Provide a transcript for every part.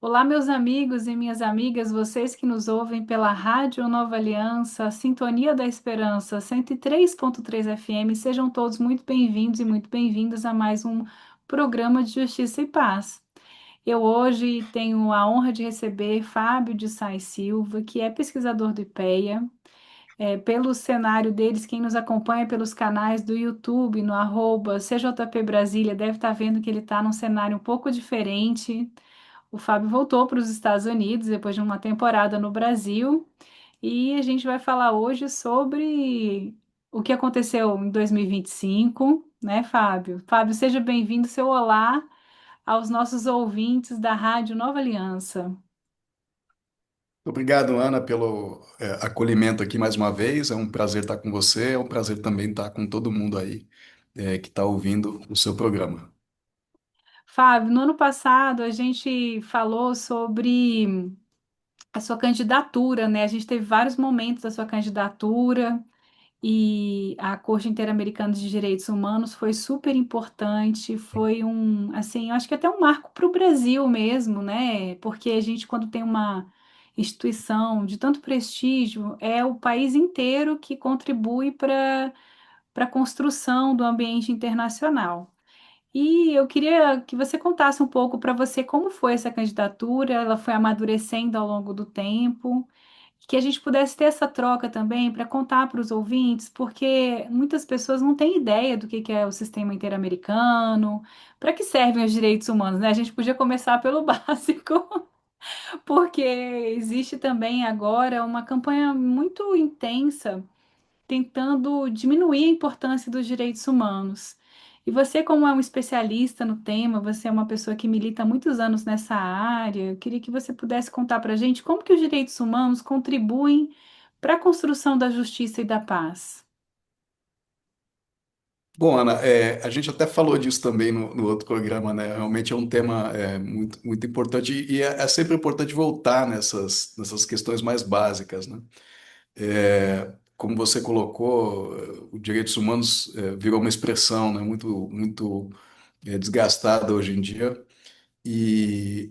Olá, meus amigos e minhas amigas, vocês que nos ouvem pela Rádio Nova Aliança, Sintonia da Esperança, 103.3 FM, sejam todos muito bem-vindos e muito bem-vindas a mais um programa de Justiça e Paz. Eu hoje tenho a honra de receber Fábio de Sá Silva, que é pesquisador do IPEA. Pelo cenário deles, quem nos acompanha pelos canais do YouTube, no arroba CJP Brasília, deve estar vendo que ele está num cenário um pouco diferente. O Fábio voltou para os Estados Unidos depois de uma temporada no Brasil e a gente vai falar hoje sobre o que aconteceu em 2025, né, Fábio? Fábio, seja bem-vindo, seu olá aos nossos ouvintes da Rádio Nova Aliança. Obrigado, Ana, pelo acolhimento aqui mais uma vez. É um prazer estar com você, é um prazer também estar com todo mundo aí que está ouvindo o seu programa. Fábio, no ano passado a gente falou sobre a sua candidatura, né? A gente teve vários momentos da sua candidatura. E a Corte Interamericana de Direitos Humanos foi super importante, foi um, assim, eu acho que até um marco para o Brasil mesmo, né? Porque a gente, quando tem uma instituição de tanto prestígio, é o país inteiro que contribui para a construção do ambiente internacional. E eu queria que você contasse um pouco para você como foi essa candidatura, ela foi amadurecendo ao longo do tempo, que a gente pudesse ter essa troca também para contar para os ouvintes, porque muitas pessoas não têm ideia do que é o sistema interamericano, para que servem os direitos humanos, né? A gente podia começar pelo básico, porque existe também agora uma campanha muito intensa tentando diminuir a importância dos direitos humanos. E você, como é um especialista no tema, você é uma pessoa que milita há muitos anos nessa área, eu queria que você pudesse contar para a gente como que os direitos humanos contribuem para a construção da justiça e da paz. Bom, Ana, a gente até falou disso também no outro programa, né? Realmente é um tema muito importante e é sempre importante voltar nessas questões mais básicas, né? Como você colocou, os direitos humanos virou uma expressão, né, muito desgastada hoje em dia. E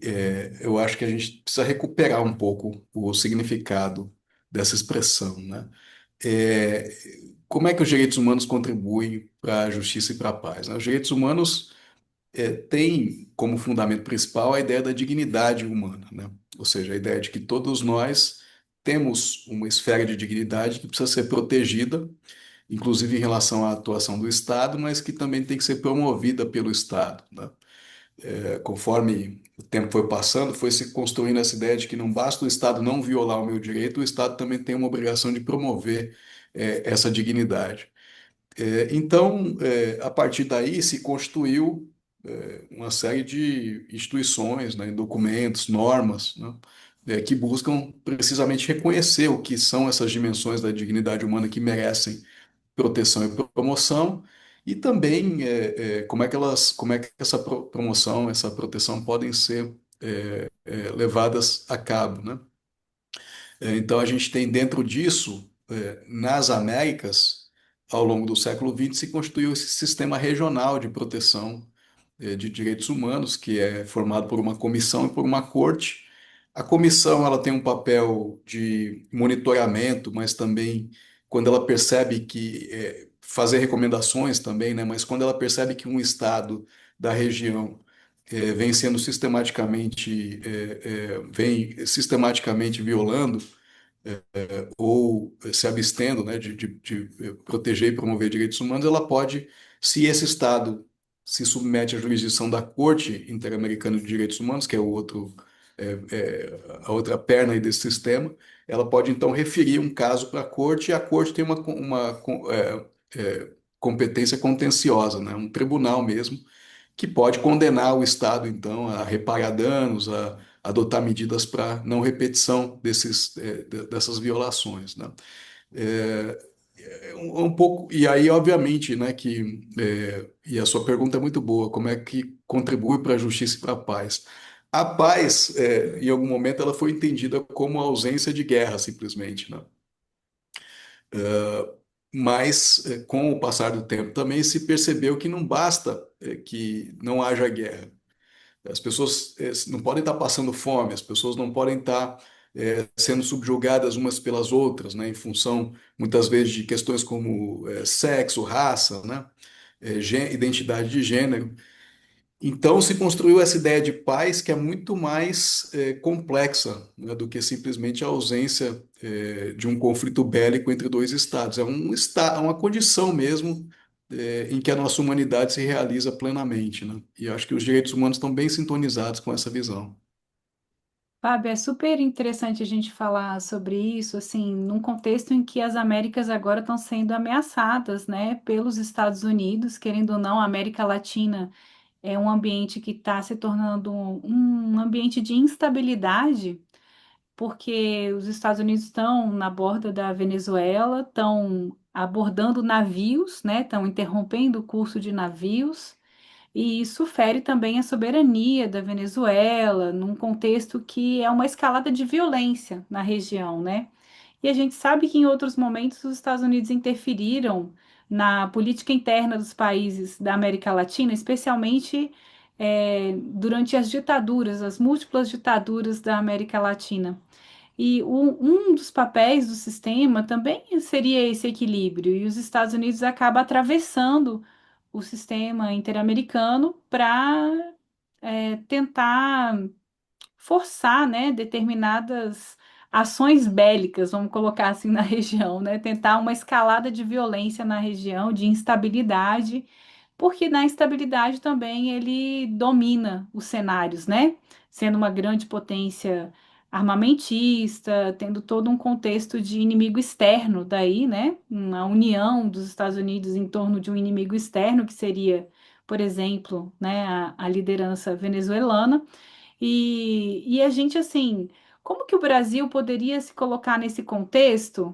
eu acho que a gente precisa recuperar um pouco o significado dessa expressão, né? É, como é que os direitos humanos contribuem para a justiça e para a paz, né? Os direitos humanos têm como fundamento principal a ideia da dignidade humana, né? Ou seja, a ideia de que todos nós temos uma esfera de dignidade que precisa ser protegida, inclusive em relação à atuação do Estado, mas que também tem que ser promovida pelo Estado, né? Conforme o tempo foi passando, foi se construindo essa ideia de que não basta o Estado não violar o meu direito, o Estado também tem uma obrigação de promover essa dignidade. Então, a partir daí se constituiu uma série de instituições, né, documentos, normas, né, que buscam precisamente reconhecer o que são essas dimensões da dignidade humana que merecem proteção e promoção, e também como é que essa promoção, essa proteção podem ser levadas a cabo, né? Então a gente tem dentro disso, nas Américas, ao longo do século XX, se constituiu esse sistema regional de proteção de direitos humanos, que é formado por uma comissão e por uma corte. A comissão ela tem um papel de monitoramento, mas também quando ela percebe que fazer recomendações também, né? Mas quando ela percebe que um estado da região vem sendo vem sistematicamente violando ou se abstendo, né, de proteger e promover direitos humanos, ela pode, se esse Estado se submete à jurisdição da Corte Interamericana de Direitos Humanos, que é o outro, a outra perna aí desse sistema, ela pode então referir um caso para a Corte e a Corte tem competência contenciosa, né, um tribunal mesmo, que pode condenar o Estado, então, a reparar danos, a adotar medidas para não repetição dessas violações, né? Um pouco, e aí, obviamente, né, e a sua pergunta é muito boa, como é que contribui para a justiça e para a paz? A paz, em algum momento, ela foi entendida como a ausência de guerra, simplesmente, né? Mas, com o passar do tempo, também se percebeu que não basta, que não haja guerra. As pessoas não podem estar passando fome, as pessoas não podem estar sendo subjugadas umas pelas outras, né, em função, muitas vezes, de questões como sexo, raça, né, identidade de gênero. Então se construiu essa ideia de paz que é muito mais complexa, né, do que simplesmente a ausência de um conflito bélico entre dois estados. É uma condição mesmo em que a nossa humanidade se realiza plenamente, né? E acho que os direitos humanos estão bem sintonizados com essa visão. Fábio, é super interessante a gente falar sobre isso, assim, num contexto em que as Américas agora estão sendo ameaçadas, né, pelos Estados Unidos, querendo ou não, a América Latina é um ambiente que está se tornando um ambiente de instabilidade, porque os Estados Unidos estão na borda da Venezuela, estão abordando navios, né, estão interrompendo o curso de navios. E isso fere também a soberania da Venezuela, num contexto que é uma escalada de violência na região, né? E a gente sabe que em outros momentos os Estados Unidos interferiram na política interna dos países da América Latina, especialmente durante as ditaduras, as múltiplas ditaduras da América Latina. E um dos papéis do sistema também seria esse equilíbrio, e os Estados Unidos acabam atravessando o sistema interamericano para tentar forçar, né, determinadas ações bélicas, vamos colocar assim, na região, né, tentar uma escalada de violência na região, de instabilidade, porque na instabilidade também ele domina os cenários, né, sendo uma grande potência armamentista, tendo todo um contexto de inimigo externo daí, né, uma união dos Estados Unidos em torno de um inimigo externo que seria, por exemplo, né, a liderança venezuelana. E a gente, assim, como que o Brasil poderia se colocar nesse contexto,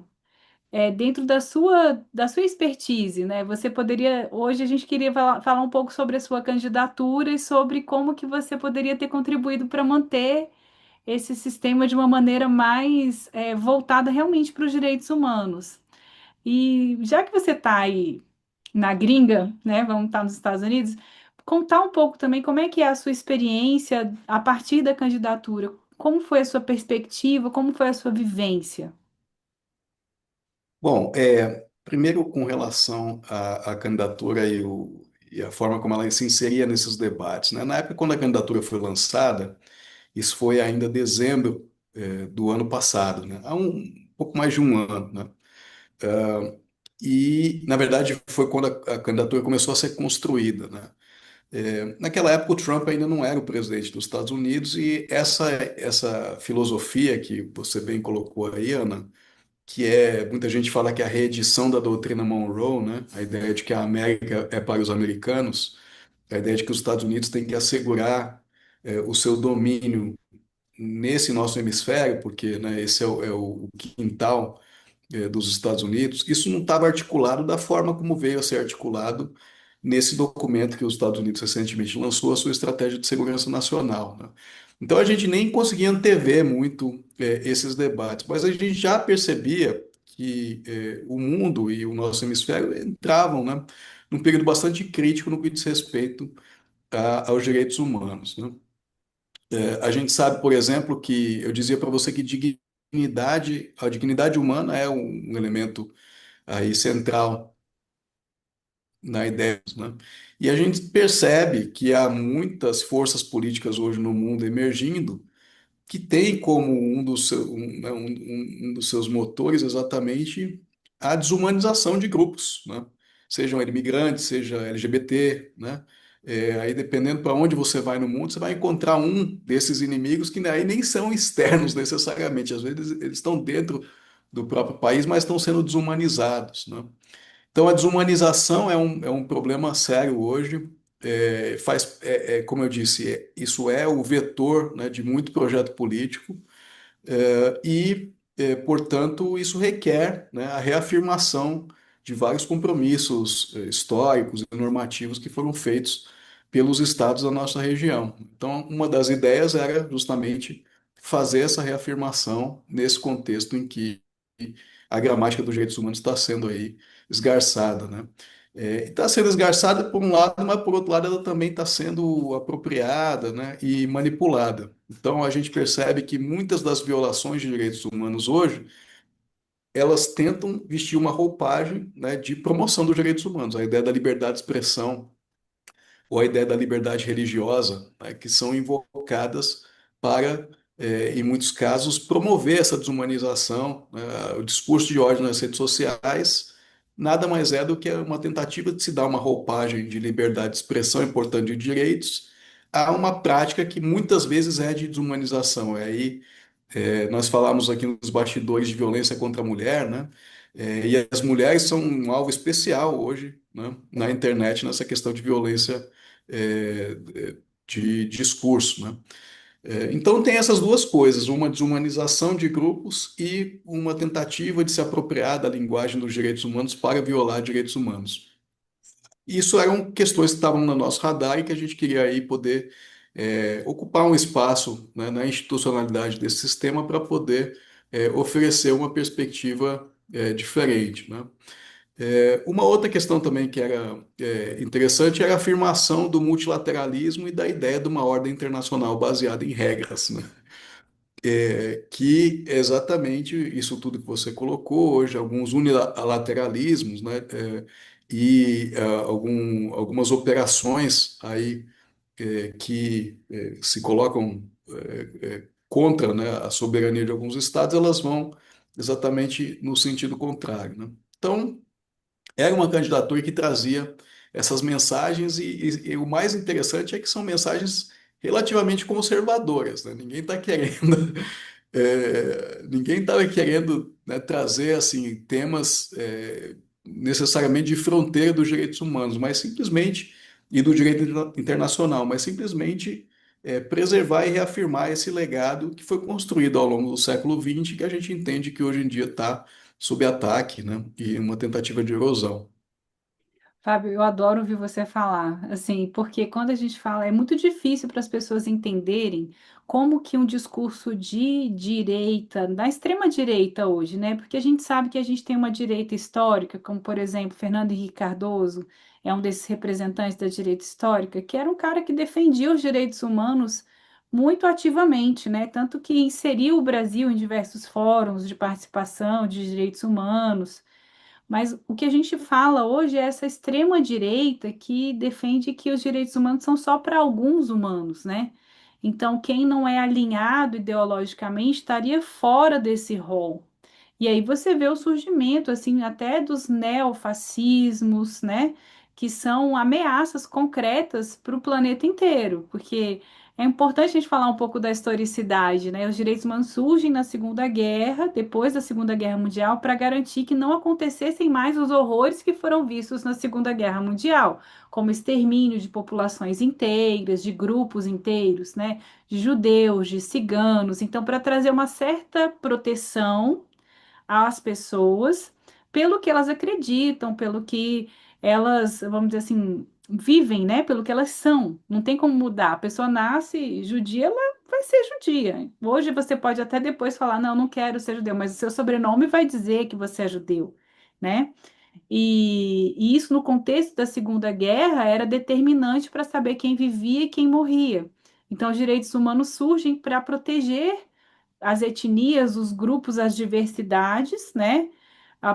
dentro da sua expertise, né? Você poderia, hoje a gente queria falar um pouco sobre a sua candidatura e sobre como que você poderia ter contribuído para manter esse sistema de uma maneira mais, voltada realmente para os direitos humanos. E já que você está aí na gringa, né? Vamos estar nos Estados Unidos, contar um pouco também como é que é a sua experiência a partir da candidatura. Como foi a sua perspectiva? Como foi a sua vivência? Bom, primeiro com relação à candidatura e a forma como ela se inseria nesses debates, né? Na época, quando a candidatura foi lançada, isso foi ainda dezembro, do ano passado, né? Há um pouco mais de um ano, né? E, na verdade, foi quando a candidatura começou a ser construída, né? Naquela época, o Trump ainda não era o presidente dos Estados Unidos e essa filosofia que você bem colocou aí, Ana, que muita gente fala que é a reedição da doutrina Monroe, né? A ideia de que a América é para os americanos, a ideia de que os Estados Unidos têm que assegurar o seu domínio nesse nosso hemisfério, porque, né, esse é o quintal dos Estados Unidos. Isso não estava articulado da forma como veio a ser articulado nesse documento que os Estados Unidos recentemente lançou, a sua estratégia de segurança nacional, né? Então a gente nem conseguia antever muito esses debates, mas a gente já percebia que o mundo e o nosso hemisfério entravam, né, num período bastante crítico no que diz respeito aos direitos humanos, né? A gente sabe, por exemplo, que eu dizia para você que a dignidade humana é um elemento aí central na ideia, né? E a gente percebe que há muitas forças políticas hoje no mundo emergindo que tem como né, um dos seus motores exatamente a desumanização de grupos, né? Sejam imigrantes, seja LGBT, né? Aí dependendo para onde você vai no mundo, você vai encontrar um desses inimigos que aí nem são externos necessariamente, às vezes eles estão dentro do próprio país, mas estão sendo desumanizados, né? Então, a desumanização é um problema sério hoje. Como eu disse, isso é o vetor, né, de muito projeto político, portanto, isso requer, né, a reafirmação de vários compromissos históricos e normativos que foram feitos pelos estados da nossa região. Então, uma das ideias era justamente fazer essa reafirmação nesse contexto em que a gramática dos direitos humanos está sendo aí esgarçada, né? Está sendo esgarçada por um lado, mas por outro lado ela também está sendo apropriada, né, e manipulada. Então a gente percebe que muitas das violações de direitos humanos hoje, elas tentam vestir uma roupagem, né, de promoção dos direitos humanos, a ideia da liberdade de expressão ou a ideia da liberdade religiosa, né, que são invocadas para, em muitos casos, promover essa desumanização, né, o discurso de ódio nas redes sociais. Nada mais é do que uma tentativa de se dar uma roupagem de liberdade de expressão importante de direitos a uma prática que muitas vezes é de desumanização. Aí nós falamos aqui nos bastidores de violência contra a mulher, né? E as mulheres são um alvo especial hoje, né, na internet, nessa questão de violência de discurso, né? Então tem essas duas coisas, uma desumanização de grupos e uma tentativa de se apropriar da linguagem dos direitos humanos para violar direitos humanos. Isso eram questões que estavam no nosso radar e que a gente queria aí poder ocupar um espaço, né, na institucionalidade desse sistema para poder oferecer uma perspectiva diferente, né? Uma outra questão também que era interessante era a afirmação do multilateralismo e da ideia de uma ordem internacional baseada em regras, né? Que é exatamente isso tudo que você colocou hoje, alguns unilateralismos, né? Algumas operações aí que se colocam contra, né, a soberania de alguns estados, elas vão exatamente no sentido contrário, né? Então, era uma candidatura que trazia essas mensagens e o mais interessante é que são mensagens relativamente conservadoras, né? Ninguém estava querendo, né, trazer assim temas necessariamente de fronteira dos direitos humanos, mas simplesmente e do direito internacional, mas simplesmente preservar e reafirmar esse legado que foi construído ao longo do século XX, que a gente entende que hoje em dia está sob ataque, né, e uma tentativa de erosão. Fábio, eu adoro ouvir você falar, assim, porque quando a gente fala, é muito difícil para as pessoas entenderem como que um discurso de direita, da extrema direita hoje, né? Porque a gente sabe que a gente tem uma direita histórica, como por exemplo, Fernando Henrique Cardoso, é um desses representantes da direita histórica, que era um cara que defendia os direitos humanos muito ativamente, né? Tanto que inseriu o Brasil em diversos fóruns de participação de direitos humanos. Mas o que a gente fala hoje é essa extrema-direita que defende que os direitos humanos são só para alguns humanos, né? Então, quem não é alinhado ideologicamente estaria fora desse rol. E aí você vê o surgimento, assim, até dos neofascismos, né? Que são ameaças concretas para o planeta inteiro, porque é importante a gente falar um pouco da historicidade, né? Os direitos humanos surgem na Segunda Guerra, depois da Segunda Guerra Mundial, para garantir que não acontecessem mais os horrores que foram vistos na Segunda Guerra Mundial, como extermínio de populações inteiras, de grupos inteiros, né? De judeus, de ciganos. Então, para trazer uma certa proteção às pessoas pelo que elas acreditam, pelo que elas, vamos dizer assim, vivem, né? Pelo que elas são. Não tem como mudar. A pessoa nasce judia, ela vai ser judia. Hoje você pode até depois falar, não, não quero ser judeu, mas o seu sobrenome vai dizer que você é judeu, né? E isso no contexto da Segunda Guerra era determinante para saber quem vivia e quem morria. Então, os direitos humanos surgem para proteger as etnias, os grupos, as diversidades, né?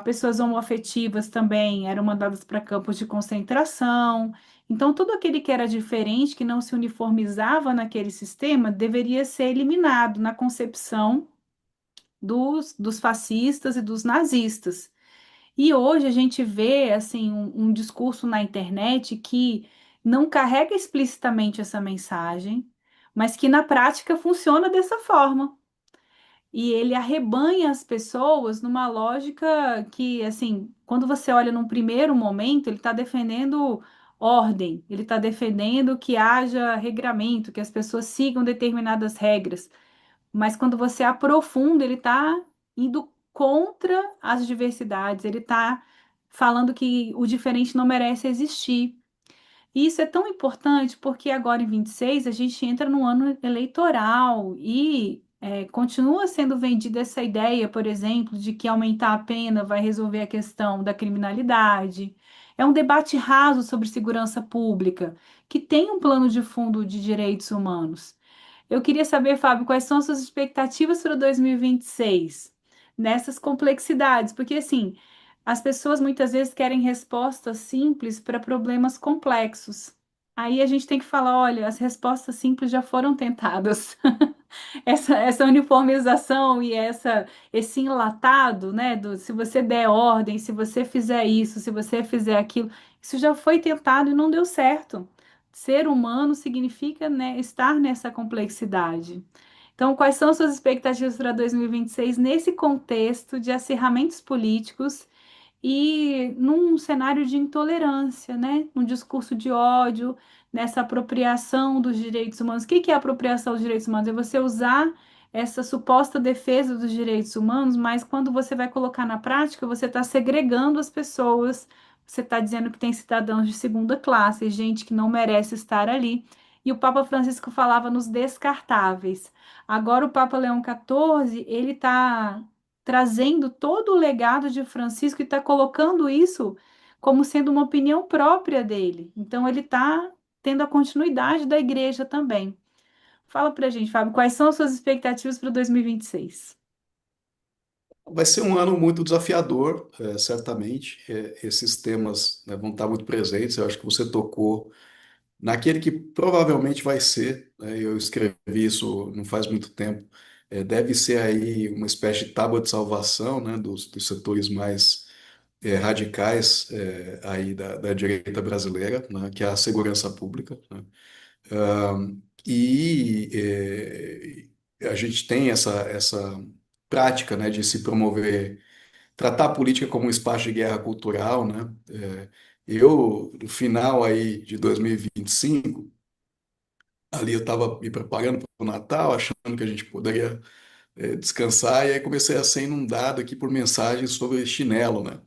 Pessoas homoafetivas também eram mandadas para campos de concentração. Então, tudo aquele que era diferente, que não se uniformizava naquele sistema, deveria ser eliminado na concepção dos fascistas e dos nazistas. E hoje a gente vê assim um discurso na internet que não carrega explicitamente essa mensagem, mas que na prática funciona dessa forma. E ele arrebanha as pessoas numa lógica que, assim, quando você olha num primeiro momento, ele está defendendo ordem, ele está defendendo que haja regramento, que as pessoas sigam determinadas regras. Mas quando você aprofunda, ele está indo contra as diversidades, ele está falando que o diferente não merece existir. E isso é tão importante porque agora em 26 a gente entra no ano eleitoral e continua sendo vendida essa ideia, por exemplo, de que aumentar a pena vai resolver a questão da criminalidade. É um debate raso sobre segurança pública, que tem um plano de fundo de direitos humanos. Eu queria saber, Fábio, quais são as suas expectativas para 2026 nessas complexidades, porque assim, as pessoas muitas vezes querem respostas simples para problemas complexos. Aí a gente tem que falar, olha, as respostas simples já foram tentadas. Essa uniformização e esse enlatado, né, se você der ordem, se você fizer isso, se você fizer aquilo, isso já foi tentado e não deu certo. Ser humano significa, né, estar nessa complexidade. Então, quais são suas expectativas para 2026 nesse contexto de acirramentos políticos e num cenário de intolerância, né? Um discurso de ódio, nessa apropriação dos direitos humanos? O que que é apropriação dos direitos humanos? É você usar essa suposta defesa dos direitos humanos, mas quando você vai colocar na prática, você está segregando as pessoas, você está dizendo que tem cidadãos de segunda classe, gente que não merece estar ali. E o Papa Francisco falava nos descartáveis. Agora o Papa Leão XIV, ele está trazendo todo o legado de Francisco e está colocando isso como sendo uma opinião própria dele. Então, ele está tendo a continuidade da igreja também. Fala pra gente, Fábio, quais são as suas expectativas para 2026? Vai ser um ano muito desafiador, certamente. Esses temas, né, vão estar muito presentes. Eu acho que você tocou naquele que provavelmente vai ser, né, eu escrevi isso não faz muito tempo, deve ser aí uma espécie de tábua de salvação, né, dos setores mais radicais aí da direita brasileira, né, que é a segurança pública, né? A gente tem essa prática, né, de se promover, tratar a política como um espaço de guerra cultural, né? No final aí de 2025, ali eu estava me preparando para o Natal, achando que a gente poderia descansar, e aí comecei a ser inundado aqui por mensagens sobre chinelo, né?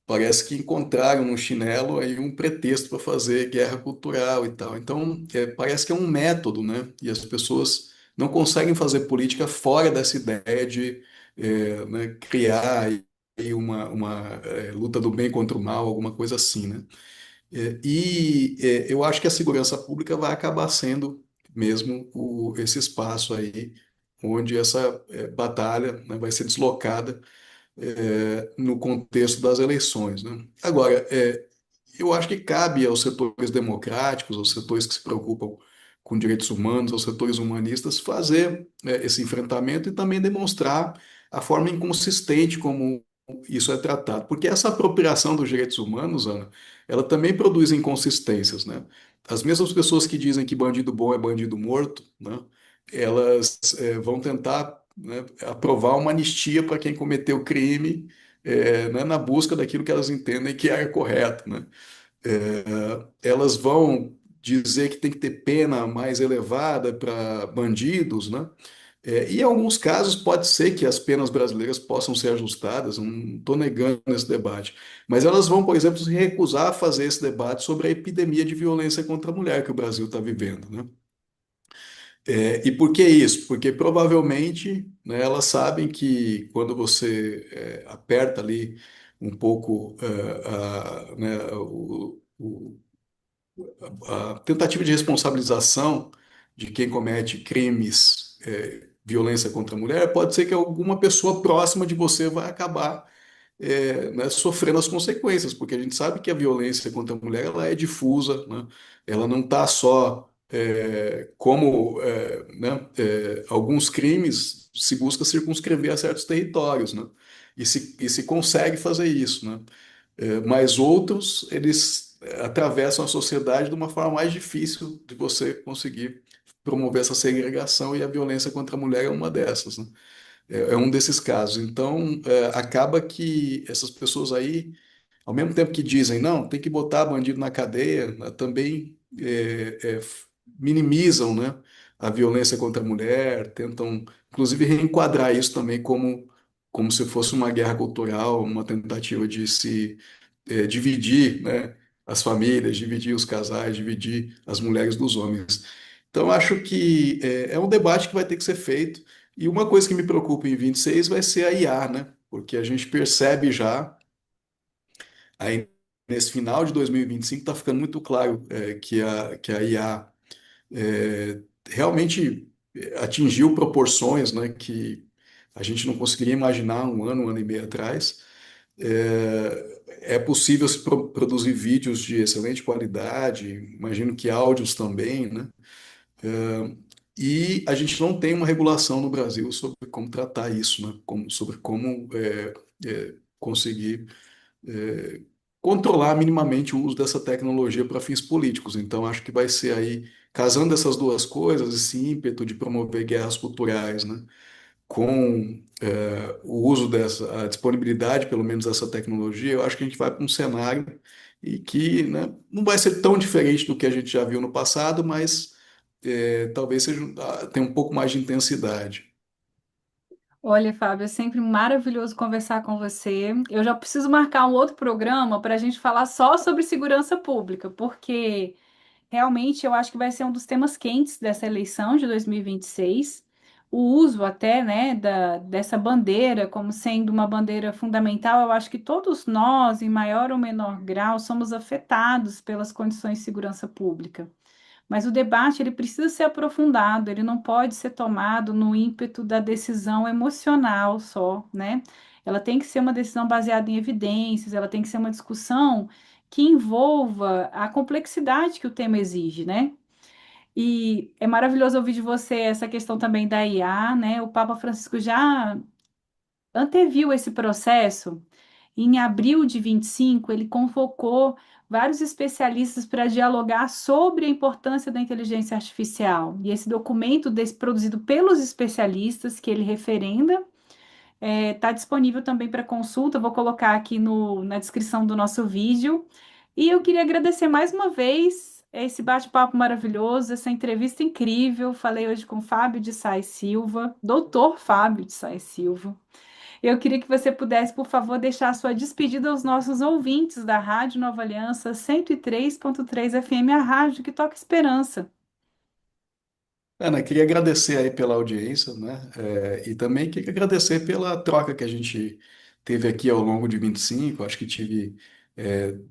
Parece que encontraram no chinelo aí um pretexto para fazer guerra cultural e tal. Então, parece que é um método, né? E as pessoas não conseguem fazer política fora dessa ideia de né, criar aí uma luta do bem contra o mal, alguma coisa assim, né? Eu acho que a segurança pública vai acabar sendo mesmo esse espaço aí onde essa batalha, né, vai ser deslocada no contexto das eleições, né? Agora, eu acho que cabe aos setores democráticos, aos setores que se preocupam com direitos humanos, aos setores humanistas, fazer esse enfrentamento e também demonstrar a forma inconsistente como isso é tratado. Porque essa apropriação dos direitos humanos, Ana, ela também produz inconsistências, né? As mesmas pessoas que dizem que bandido bom é bandido morto, né? Elas vão tentar, né, aprovar uma anistia para quem cometeu crime, né, na busca daquilo que elas entendem que é correto, né? Elas vão dizer que tem que ter pena mais elevada para bandidos, né? E em alguns casos pode ser que as penas brasileiras possam ser ajustadas, não estou negando esse debate, mas elas vão, por exemplo, se recusar a fazer esse debate sobre a epidemia de violência contra a mulher que o Brasil está vivendo, né? E por que isso? Porque provavelmente, né, elas sabem que quando você aperta ali um pouco né, a tentativa de responsabilização de quem comete crimes, violência contra a mulher, pode ser que alguma pessoa próxima de você vai acabar né, sofrendo as consequências, porque a gente sabe que a violência contra a mulher ela é difusa, né? Ela não está só como né, alguns crimes se busca circunscrever a certos territórios, né? E se consegue fazer isso, né? Mas outros, eles atravessam a sociedade de uma forma mais difícil de você conseguir promover essa segregação, e a violência contra a mulher é uma dessas, né? É um desses casos. Então, acaba que essas pessoas aí, ao mesmo tempo que dizem, não, tem que botar bandido na cadeia, né, também minimizam, né, a violência contra a mulher, tentam, inclusive, reenquadrar isso também como se fosse uma guerra cultural, uma tentativa de se dividir, né, as famílias, dividir os casais, dividir as mulheres dos homens. Então, acho que é um debate que vai ter que ser feito. E uma coisa que me preocupa em 26 vai ser a IA, né? Porque a gente percebe já a nesse final de 2025 está ficando muito claro que a IA é, realmente atingiu proporções, né, que a gente não conseguiria imaginar um ano e meio atrás. É possível se produzir vídeos de excelente qualidade, imagino que áudios também, né? E a gente não tem uma regulação no Brasil sobre como tratar isso, né? Sobre como conseguir é, controlar minimamente o uso dessa tecnologia para fins políticos. Então, acho que vai ser aí, casando essas duas coisas, esse ímpeto de promover guerras culturais, né? Com o uso a disponibilidade, pelo menos, dessa tecnologia, eu acho que a gente vai para um cenário e que, né, não vai ser tão diferente do que a gente já viu no passado, mas talvez tenha um pouco mais de intensidade. Olha, Fábio, é sempre maravilhoso conversar com você. Eu já preciso marcar um outro programa para a gente falar só sobre segurança pública, porque realmente eu acho que vai ser um dos temas quentes dessa eleição de 2026. O uso até, né, dessa bandeira como sendo uma bandeira fundamental, eu acho que todos nós, em maior ou menor grau, somos afetados pelas condições de segurança pública. Mas o debate ele precisa ser aprofundado, ele não pode ser tomado no ímpeto da decisão emocional só, né? Ela tem que ser uma decisão baseada em evidências, ela tem que ser uma discussão que envolva a complexidade que o tema exige, né? E é maravilhoso ouvir de você essa questão também da IA, né? O Papa Francisco já anteviu esse processo. Em abril de 25, ele convocou vários especialistas para dialogar sobre a importância da inteligência artificial. E esse documento produzido pelos especialistas, que ele referenda, está disponível também para consulta. Vou colocar aqui na descrição do nosso vídeo. E eu queria agradecer mais uma vez esse bate-papo maravilhoso, essa entrevista incrível. Falei hoje com Fábio de Sá Silva, doutor Fábio de Sá Silva. Eu queria que você pudesse, por favor, deixar a sua despedida aos nossos ouvintes da Rádio Nova Aliança 103.3 FM, a rádio que toca esperança. Ana, queria agradecer aí pela audiência, né? E também queria agradecer pela troca que a gente teve aqui ao longo de 25. Acho que tive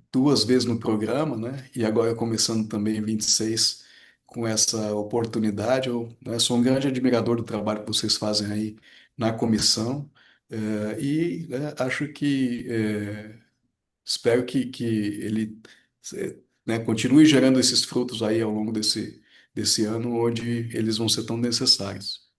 duas vezes no programa, né? E agora começando também em 26 com essa oportunidade. Eu, né, sou um grande admirador do trabalho que vocês fazem aí na comissão. Acho que espero que ele né, continue gerando esses frutos aí ao longo desse ano, onde eles vão ser tão necessários.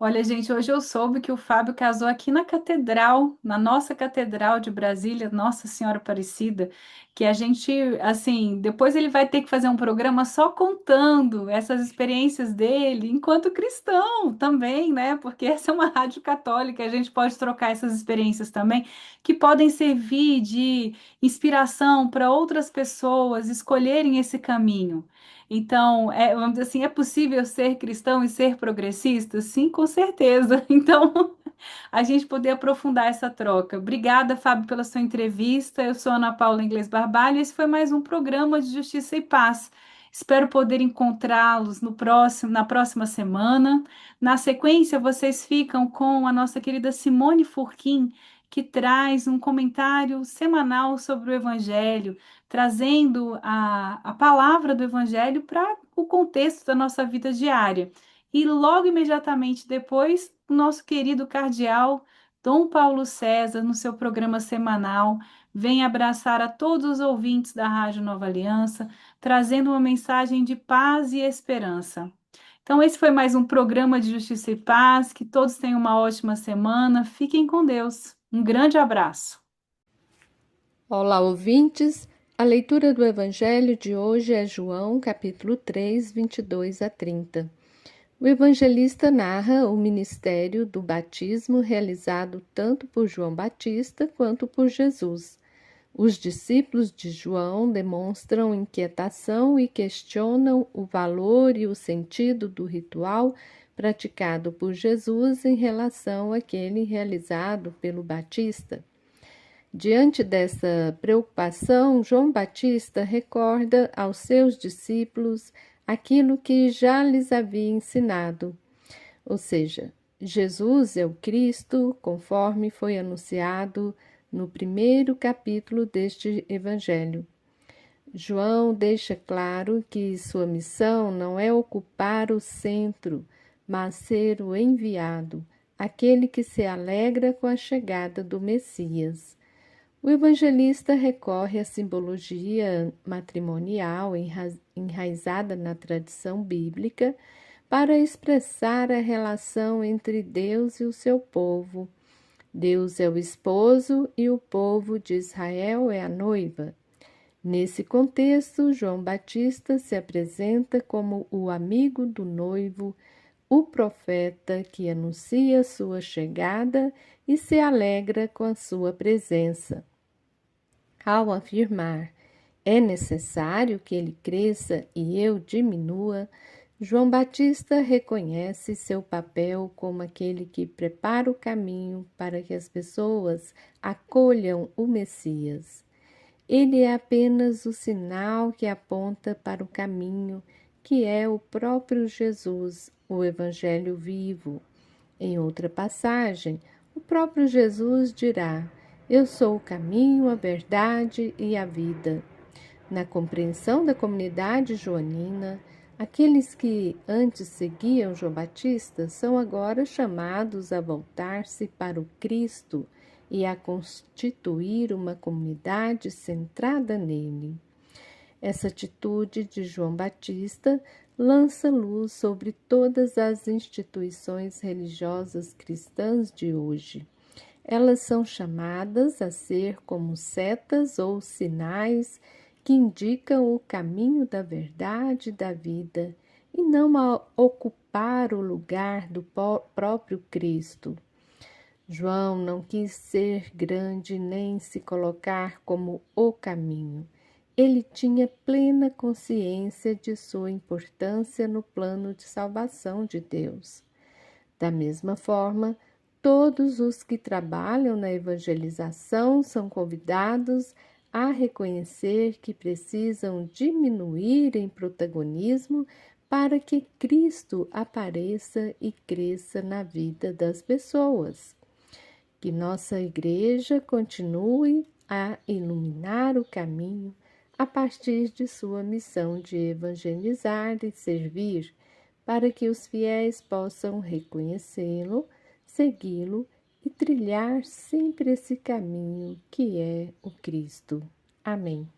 Olha, gente, hoje eu soube que o Fábio casou aqui na catedral, na nossa catedral de Brasília, Nossa Senhora Aparecida, que a gente, assim, depois ele vai ter que fazer um programa só contando essas experiências dele enquanto cristão também, né? Porque essa é uma rádio católica, a gente pode trocar essas experiências também, que podem servir de inspiração para outras pessoas escolherem esse caminho. Então, vamos dizer assim, é possível ser cristão e ser progressista? Sim, com certeza. Então, a gente poder aprofundar essa troca. Obrigada, Fábio, pela sua entrevista. Eu sou Ana Paula Inglês Barbalho e esse foi mais um programa de Justiça e Paz. Espero poder encontrá-los na próxima semana. Na sequência, vocês ficam com a nossa querida Simone Furquim, que traz um comentário semanal sobre o Evangelho, trazendo a palavra do Evangelho para o contexto da nossa vida diária. E logo imediatamente depois, o nosso querido cardeal Dom Paulo César, no seu programa semanal, vem abraçar a todos os ouvintes da Rádio Nova Aliança, trazendo uma mensagem de paz e esperança. Então, esse foi mais um programa de Justiça e Paz. Que todos tenham uma ótima semana. Fiquem com Deus. Um grande abraço. Olá, ouvintes. A leitura do Evangelho de hoje é João, capítulo 3, 22 a 30. O evangelista narra o ministério do batismo realizado tanto por João Batista quanto por Jesus. Os discípulos de João demonstram inquietação e questionam o valor e o sentido do ritual praticado por Jesus em relação àquele realizado pelo Batista. Diante dessa preocupação, João Batista recorda aos seus discípulos aquilo que já lhes havia ensinado, ou seja, Jesus é o Cristo, conforme foi anunciado no primeiro capítulo deste Evangelho. João deixa claro que sua missão não é ocupar o centro, mas ser o enviado, aquele que se alegra com a chegada do Messias. O evangelista recorre à simbologia matrimonial enraizada na tradição bíblica para expressar a relação entre Deus e o seu povo. Deus é o esposo e o povo de Israel é a noiva. Nesse contexto, João Batista se apresenta como o amigo do noivo, o profeta que anuncia sua chegada e se alegra com a sua presença. Ao afirmar, é necessário que ele cresça e eu diminua, João Batista reconhece seu papel como aquele que prepara o caminho para que as pessoas acolham o Messias. Ele é apenas o sinal que aponta para o caminho, que é o próprio Jesus, o Evangelho vivo. Em outra passagem, o próprio Jesus dirá: Eu sou o caminho, a verdade e a vida. Na compreensão da comunidade joanina, aqueles que antes seguiam João Batista são agora chamados a voltar-se para o Cristo e a constituir uma comunidade centrada nele. Essa atitude de João Batista lança luz sobre todas as instituições religiosas cristãs de hoje. Elas são chamadas a ser como setas ou sinais que indicam o caminho da verdade e da vida, e não a ocupar o lugar do próprio Cristo. João não quis ser grande nem se colocar como o caminho. Ele tinha plena consciência de sua importância no plano de salvação de Deus. Da mesma forma, todos os que trabalham na evangelização são convidados a reconhecer que precisam diminuir em protagonismo para que Cristo apareça e cresça na vida das pessoas. Que nossa igreja continue a iluminar o caminho a partir de sua missão de evangelizar e servir, para que os fiéis possam reconhecê-lo, segui-lo e trilhar sempre esse caminho que é o Cristo. Amém.